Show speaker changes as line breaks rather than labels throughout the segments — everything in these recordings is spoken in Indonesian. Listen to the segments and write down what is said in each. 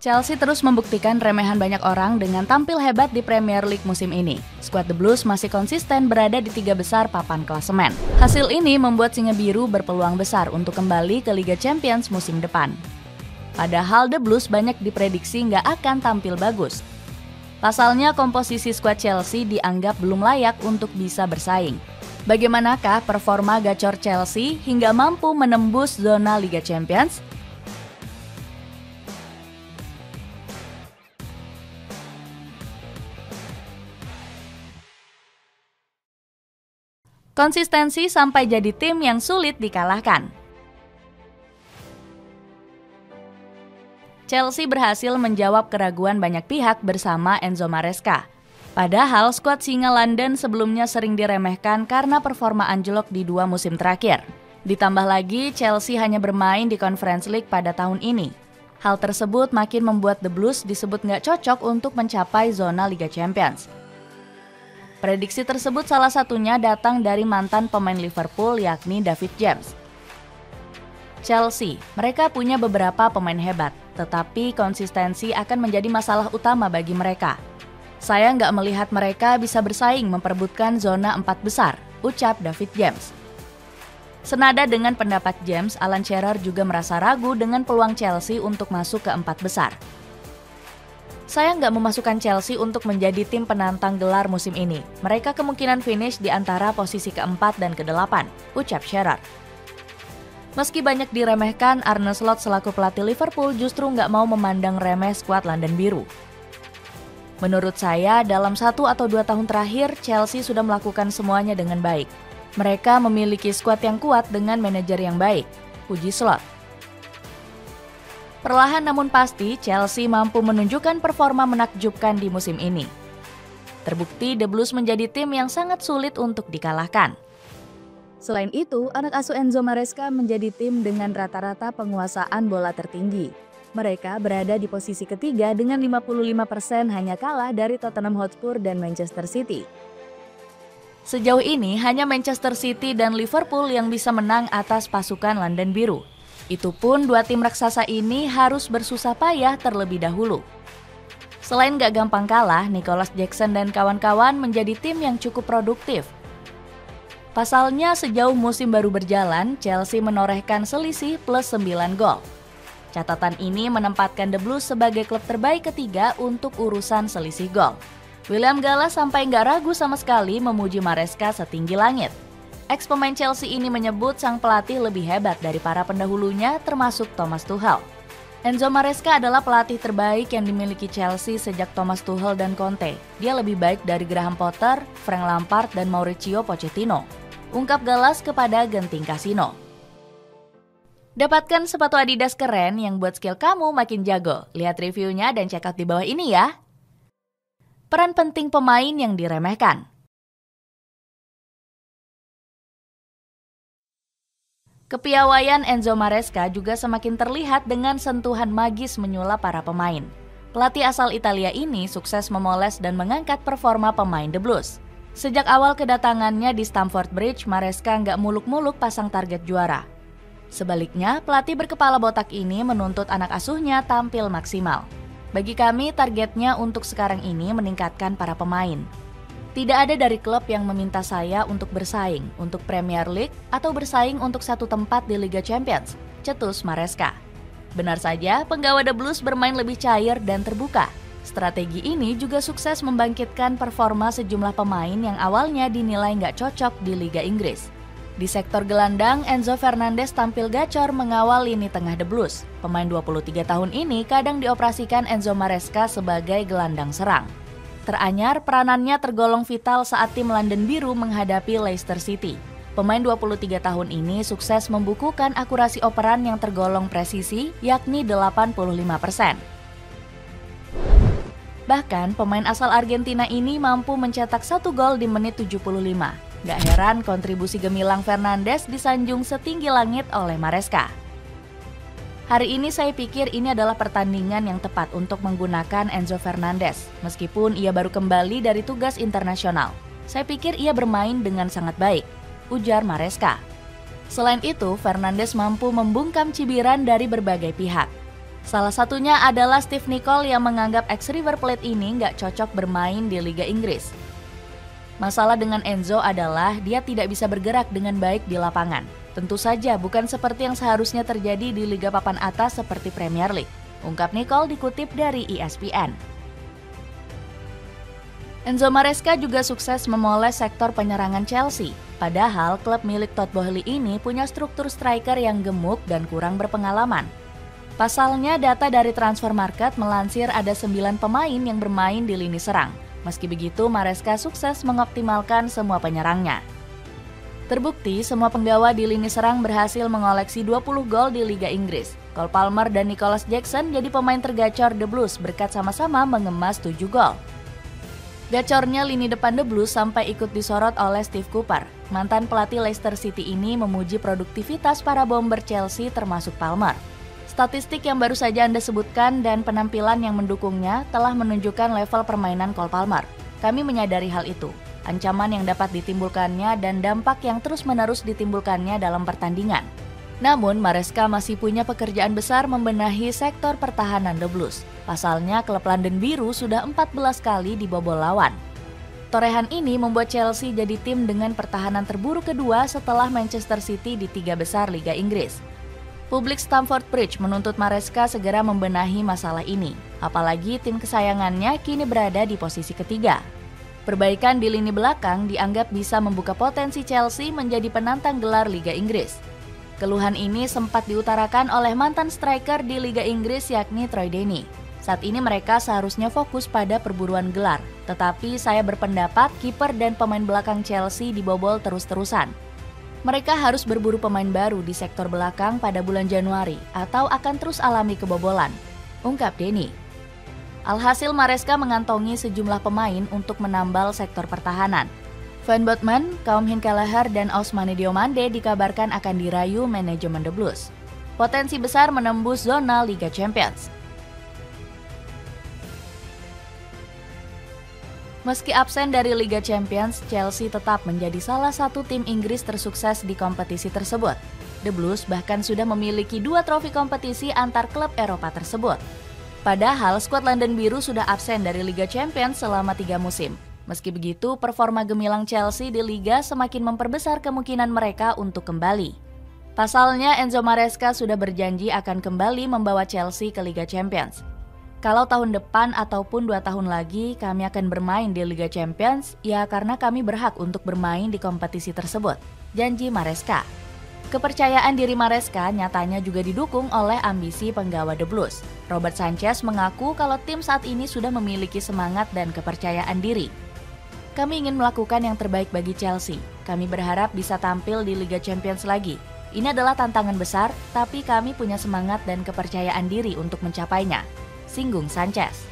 Chelsea terus membuktikan remehan banyak orang dengan tampil hebat di Premier League musim ini. Skuad The Blues masih konsisten berada di 3 besar papan klasemen. Hasil ini membuat Singa Biru berpeluang besar untuk kembali ke Liga Champions musim depan. Padahal The Blues banyak diprediksi nggak akan tampil bagus. Pasalnya komposisi skuad Chelsea dianggap belum layak untuk bisa bersaing. Bagaimanakah performa gacor Chelsea hingga mampu menembus zona Liga Champions? Konsistensi sampai jadi tim yang sulit dikalahkan. Chelsea berhasil menjawab keraguan banyak pihak bersama Enzo Maresca. Padahal skuad Singa London sebelumnya sering diremehkan karena performa anjlok di 2 musim terakhir. Ditambah lagi, Chelsea hanya bermain di Conference League pada tahun ini. Hal tersebut makin membuat The Blues disebut nggak cocok untuk mencapai zona Liga Champions. Prediksi tersebut salah satunya datang dari mantan pemain Liverpool yakni David James. Chelsea, mereka punya beberapa pemain hebat, tetapi konsistensi akan menjadi masalah utama bagi mereka. Saya nggak melihat mereka bisa bersaing memperebutkan zona 4 besar, ucap David James. Senada dengan pendapat James, Alan Shearer juga merasa ragu dengan peluang Chelsea untuk masuk ke 4 besar. Saya nggak memasukkan Chelsea untuk menjadi tim penantang gelar musim ini. Mereka kemungkinan finish di antara posisi ke-4 dan ke-8, ucap Shearer. Meski banyak diremehkan, Arne Slot selaku pelatih Liverpool justru nggak mau memandang remeh skuad London Biru. Menurut saya, dalam 1 atau 2 tahun terakhir, Chelsea sudah melakukan semuanya dengan baik. Mereka memiliki skuad yang kuat dengan manajer yang baik, puji Slot. Perlahan namun pasti, Chelsea mampu menunjukkan performa menakjubkan di musim ini. Terbukti The Blues menjadi tim yang sangat sulit untuk dikalahkan. Selain itu, anak asuh Enzo Maresca menjadi tim dengan rata-rata penguasaan bola tertinggi. Mereka berada di posisi ketiga dengan 55% hanya kalah dari Tottenham Hotspur dan Manchester City. Sejauh ini, hanya Manchester City dan Liverpool yang bisa menang atas pasukan London Biru. Itu pun 2 tim raksasa ini harus bersusah payah terlebih dahulu. Selain gak gampang kalah, Nicholas Jackson dan kawan-kawan menjadi tim yang cukup produktif. Pasalnya sejauh musim baru berjalan, Chelsea menorehkan selisih plus 9 gol. Catatan ini menempatkan The Blues sebagai klub terbaik ketiga untuk urusan selisih gol. William Gallas sampai gak ragu sama sekali memuji Maresca setinggi langit. Ex-pemain Chelsea ini menyebut sang pelatih lebih hebat dari para pendahulunya termasuk Thomas Tuchel. Enzo Maresca adalah pelatih terbaik yang dimiliki Chelsea sejak Thomas Tuchel dan Conte. Dia lebih baik dari Graham Potter, Frank Lampard, dan Mauricio Pochettino, ungkap Gallas kepada Genting Casino. Dapatkan sepatu Adidas keren yang buat skill kamu makin jago. Lihat reviewnya dan check out di bawah ini ya. Peran penting pemain yang diremehkan. Kepiawaian Enzo Maresca juga semakin terlihat dengan sentuhan magis menyulap para pemain. Pelatih asal Italia ini sukses memoles dan mengangkat performa pemain The Blues. Sejak awal kedatangannya di Stamford Bridge, Maresca nggak muluk-muluk pasang target juara. Sebaliknya, pelatih berkepala botak ini menuntut anak asuhnya tampil maksimal. Bagi kami, targetnya untuk sekarang ini meningkatkan para pemain. Tidak ada dari klub yang meminta saya untuk bersaing untuk Premier League atau bersaing untuk satu tempat di Liga Champions, cetus Maresca. Benar saja, penggawa The Blues bermain lebih cair dan terbuka. Strategi ini juga sukses membangkitkan performa sejumlah pemain yang awalnya dinilai nggak cocok di Liga Inggris. Di sektor gelandang, Enzo Fernandez tampil gacor mengawal lini tengah The Blues. Pemain 23 tahun ini kadang dioperasikan Enzo Maresca sebagai gelandang serang. Teranyar, peranannya tergolong vital saat tim London Biru menghadapi Leicester City. Pemain 23 tahun ini sukses membukukan akurasi operan yang tergolong presisi, yakni 85%. Bahkan, pemain asal Argentina ini mampu mencetak 1 gol di menit 75. Gak heran kontribusi gemilang Fernandes disanjung setinggi langit oleh Maresca. Hari ini saya pikir ini adalah pertandingan yang tepat untuk menggunakan Enzo Fernandez, meskipun ia baru kembali dari tugas internasional. Saya pikir ia bermain dengan sangat baik, ujar Maresca. Selain itu, Fernandes mampu membungkam cibiran dari berbagai pihak. Salah satunya adalah Steve Nicol yang menganggap ex-River Plate ini nggak cocok bermain di Liga Inggris. Masalah dengan Enzo adalah dia tidak bisa bergerak dengan baik di lapangan. Tentu saja bukan seperti yang seharusnya terjadi di Liga Papan Atas seperti Premier League, ungkap Nicol dikutip dari ESPN. Enzo Maresca juga sukses memoles sektor penyerangan Chelsea. Padahal klub milik Todd Boehly ini punya struktur striker yang gemuk dan kurang berpengalaman. Pasalnya, data dari Transfer Market melansir ada 9 pemain yang bermain di lini serang. Meski begitu, Maresca sukses mengoptimalkan semua penyerangnya. Terbukti, semua penggawa di lini serang berhasil mengoleksi 20 gol di Liga Inggris. Cole Palmer dan Nicholas Jackson jadi pemain tergacor The Blues berkat sama-sama mengemas 7 gol. Gacornya lini depan The Blues sampai ikut disorot oleh Steve Cooper. Mantan pelatih Leicester City ini memuji produktivitas para bomber Chelsea termasuk Palmer. Statistik yang baru saja Anda sebutkan dan penampilan yang mendukungnya telah menunjukkan level permainan Cole Palmer. Kami menyadari hal itu, ancaman yang dapat ditimbulkannya dan dampak yang terus-menerus ditimbulkannya dalam pertandingan. Namun, Maresca masih punya pekerjaan besar membenahi sektor pertahanan The Blues. Pasalnya, klub London Biru sudah 14 kali dibobol lawan. Torehan ini membuat Chelsea jadi tim dengan pertahanan terburuk kedua setelah Manchester City di 3 besar Liga Inggris. Publik Stamford Bridge menuntut Maresca segera membenahi masalah ini, apalagi tim kesayangannya kini berada di posisi ketiga. Perbaikan di lini belakang dianggap bisa membuka potensi Chelsea menjadi penantang gelar Liga Inggris. Keluhan ini sempat diutarakan oleh mantan striker di Liga Inggris yakni Troy Deeney. Saat ini mereka seharusnya fokus pada perburuan gelar, tetapi saya berpendapat kiper dan pemain belakang Chelsea dibobol terus-terusan. Mereka harus berburu pemain baru di sektor belakang pada bulan Januari atau akan terus alami kebobolan, ungkap Deeney. Alhasil Maresca mengantongi sejumlah pemain untuk menambal sektor pertahanan. Van Botman, Kaum Hinkeleher, dan Ousmane Diomande dikabarkan akan dirayu manajemen The Blues. Potensi besar menembus zona Liga Champions. Meski absen dari Liga Champions, Chelsea tetap menjadi salah satu tim Inggris tersukses di kompetisi tersebut. The Blues bahkan sudah memiliki 2 trofi kompetisi antar klub Eropa tersebut. Padahal skuad London Biru sudah absen dari Liga Champions selama 3 musim. Meski begitu, performa gemilang Chelsea di Liga semakin memperbesar kemungkinan mereka untuk kembali. Pasalnya, Enzo Maresca sudah berjanji akan kembali membawa Chelsea ke Liga Champions. Kalau tahun depan ataupun 2 tahun lagi kami akan bermain di Liga Champions, ya karena kami berhak untuk bermain di kompetisi tersebut, janji Maresca. Kepercayaan diri Maresca nyatanya juga didukung oleh ambisi penggawa The Blues. Robert Sanchez mengaku kalau tim saat ini sudah memiliki semangat dan kepercayaan diri. Kami ingin melakukan yang terbaik bagi Chelsea. Kami berharap bisa tampil di Liga Champions lagi. Ini adalah tantangan besar, tapi kami punya semangat dan kepercayaan diri untuk mencapainya, singgung Sanchez.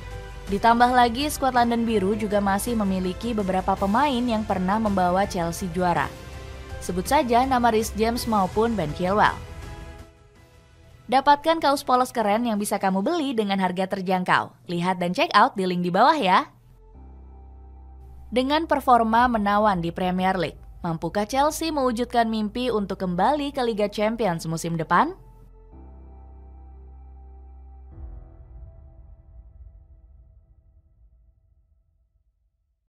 Ditambah lagi, skuad London Biru juga masih memiliki beberapa pemain yang pernah membawa Chelsea juara. Sebut saja nama Reece James maupun Ben Chilwell. Dapatkan kaos polos keren yang bisa kamu beli dengan harga terjangkau. Lihat dan check out di link di bawah ya. Dengan performa menawan di Premier League, mampukah Chelsea mewujudkan mimpi untuk kembali ke Liga Champions musim depan?